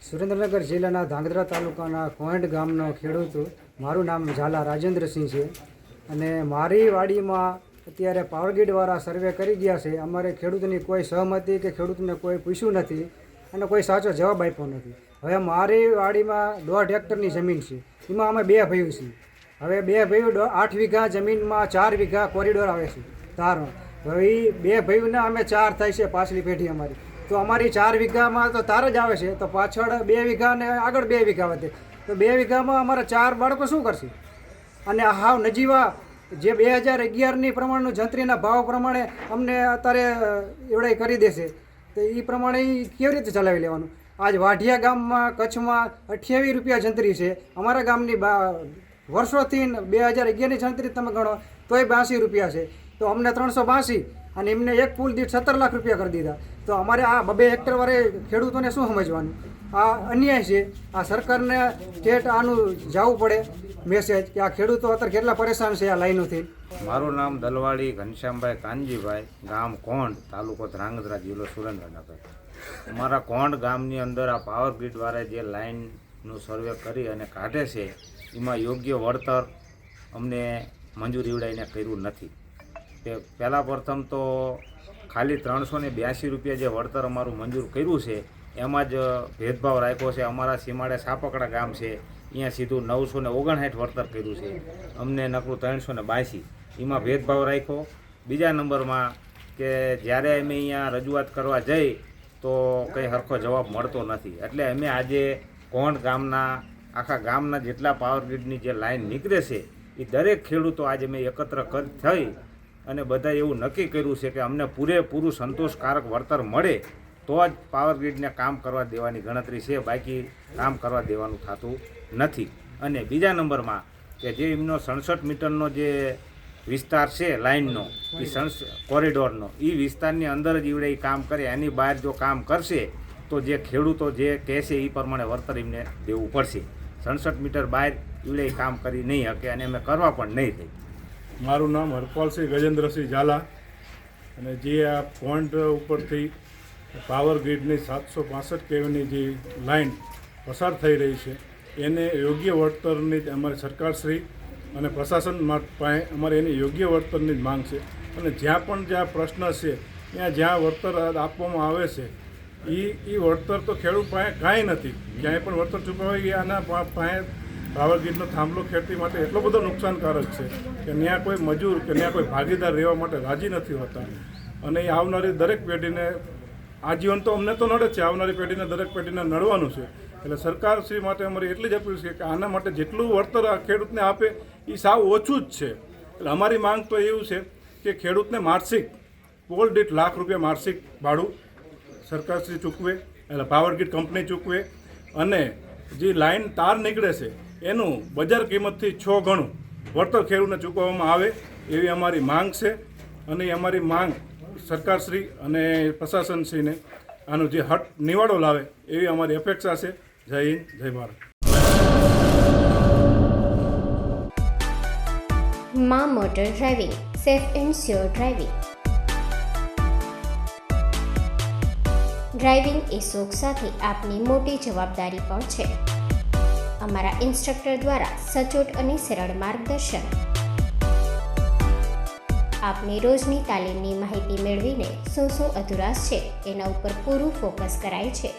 સુરેન્દ્રનગર જિલ્લાના ધાંગધ્રા તાલુકાના કોહેંડ ગામનો ખેડૂત મારું નામ ઝાલા રાજેન્દ્રસિંહ છે અને મારી વાડીમાં અત્યારે પાવરગ્રીડવાળા સર્વે કરી ગયા છે. અમારે ખેડૂતની કોઈ સહમતિ કે ખેડૂતને કોઈ પૂછ્યું નથી અને કોઈ સાચો જવાબ આપ્યો નથી. હવે મારી વાડીમાં 1.5 હેક્ટરની જમીન છે, એમાં અમે 2 ભાઈઓ છીએ. હવે 2 ભાઈઓ 8 વીઘા જમીનમાં 4 વીઘા કોરિડોર આવે છે તારનો. હવે એ 2 ભાઈઓના અમે 4 થાય છે પાછલી પેઢી અમારી. તો અમારી 4 વીઘામાં તો તાર જ આવે છે, તો પાછળ 2 વીઘા ને આગળ 2 વીઘા વધે, તો 2 વીઘામાં અમારા 4 બાળકો શું કરશે? અને હાવ નજીવા જે 2011ની પ્રમાણનું જંત્રીના ભાવ પ્રમાણે અમને અત્યારે એવડાઈ કરી દેશે, તો એ પ્રમાણે કેવી રીતે ચલાવી લેવાનું? આજ વાઢિયા ગામમાં કચ્છમાં 28 રૂપિયા જંત્રી છે. અમારા ગામની વર્ષોથી 2011ની જંત્રી તમે ગણો તોય 82 રૂપિયા છે. તો અમને 382 અને એમને એક પુલ દીઠ 17 લાખ રૂપિયા કરી દીધા. તો અમારે આ 2 હેક્ટર વાળે ખેડૂતોને શું સમજવાનું? આ અન્યાય છે. આ સરકારને સ્ટેટ આનું જવું પડે મેસેજ કે આ ખેડૂતો અત્યારે કેટલા પરેશાન છે આ લાઈનોથી. મારું નામ દલવાડી ઘનશ્યામભાઈ કાનજીભાઈ, ગામ કોંડ, તાલુકો ધ્રાંગધ્રા, જિલ્લો સુરેન્દ્રનગર. અમારા કોંડ ગામની અંદર આ પાવર ગ્રીડવાળા જે લાઇનનું સર્વે કરી અને કાઢે છે એમાં યોગ્ય વળતર અમને મંજૂરી ઉડાઈને કર્યું નથી. પહેલાં પ્રથમ તો ખાલી 382 રૂપિયા જે વળતર અમારું મંજૂર કર્યું છે એમાં જ ભેદભાવ રાખ્યો છે. અમારા સીમાડે સાપકડા ગામ છે, અહીંયા સીધું 959 વળતર કર્યું છે, અમને નકરું 382, એમાં ભેદભાવ રાખ્યો. બીજા નંબરમાં કે જ્યારે અમે અહીંયા રજૂઆત કરવા જઈ તો કંઈ સરખો જવાબ મળતો નથી. એટલે અમે આજે કોંડ ગામના આખા ગામના જેટલા પાવર ગ્રીડની જે લાઈન નીકળે છે એ દરેક ખેડૂતો આજે મેં એકત્ર થઈ અને બધાએ એવું નક્કી કર્યું છે કે અમને પૂરેપૂરું સંતોષકારક વળતર મળે તો જ પાવર ગ્રીડને કામ કરવા દેવાની ગણતરી છે, બાકી કામ કરવા દેવાનું થતું નથી. અને બીજા નંબરમાં કે જે એમનો 67 મીટરનો જે વિસ્તાર છે લાઇનનો, એ કોરિડોરનો, એ વિસ્તારની અંદર જ ઈવડે કામ કરે, એની બહાર જો કામ કરશે તો જે ખેડૂતો જે કહેશે એ પ્રમાણે વળતર એમને દેવું પડશે. 67 મીટર બહાર ઈવડે કામ કરી નહીં શકે અને અમે કરવા પણ નહીં થઈ. મારું નામ હરપાલસિંહ ગજેન્દ્રસિંહ ઝાલા અને જે આ પોઈન્ટ ઉપરથી પાવર ગ્રીડની 765 kVની જે લાઇન પસાર થઈ રહી છે એને યોગ્ય વળતરની જ અમારી સરકારશ્રી અને પ્રશાસન પાસે અમારે એની યોગ્ય વળતરની જ માંગ છે. અને જ્યાં પ્રશ્ન છે ત્યાં જ્યાં વળતર આપવામાં આવે છે એ વળતર તો ખેડૂત પાસે કાંઈ નથી. ક્યાંય પણ વળતર ચૂકવાઈ ગયા આના પાસે પાવર ગ્રીડનો થાંભલો ખેતી માટે એટલો બધો નુકસાનકારક છે કે ત્યાં કોઈ મજૂર કે ત્યાં કોઈ ભાગીદાર રહેવા માટે રાજી નથી હોતા. અને એ આવનારી દરેક પેઢીને આજીવન તો અમને તો નડે જ છે, આવનારી પેઢીને દરેક પેઢીને નડવાનું છે. એટલે સરકારશ્રી માટે અમારી એટલી જ અપીલ છે કે આના માટે જેટલું વળતર આ ખેડૂતને આપે એ સાવ ઓછું જ છે. એટલે અમારી માંગ તો એવું છે કે ખેડૂતને માસિક પોલ દીઠ ₹1,00,000 માસિક ભાડું સરકારશ્રી ચૂકવે, એટલે પાવર ગ્રીડ કંપની ચૂકવે, અને જે લાઇન તાર નીકળે છે એનું બજાર કિંમતથી 6 ગણું વળતર ખેડૂતને ચૂકવવામાં આવે એવી અમારી માંગ છે. અને અમારી માંગ સરકારશ્રી અને પ્રશાસનશ્રીને આનો જે હટ નિવાડો લાવે એવી અમારી અપેક્ષા છે. જય હિન્દ, જય ભારત. માં motor driving, safe and sure driving. Driving એ શોખ સાથે આપની મોટી જવાબદારી પણ છે. અમારા ઇન્સ્ટ્રક્ટર દ્વારા સચોટ અને સરળ માર્ગદર્શન. આપની રોજની તાલીમની માહિતી મેળવીને શું અધુરાશ છે એના ઉપર પૂરું ફોકસ કરાય છે.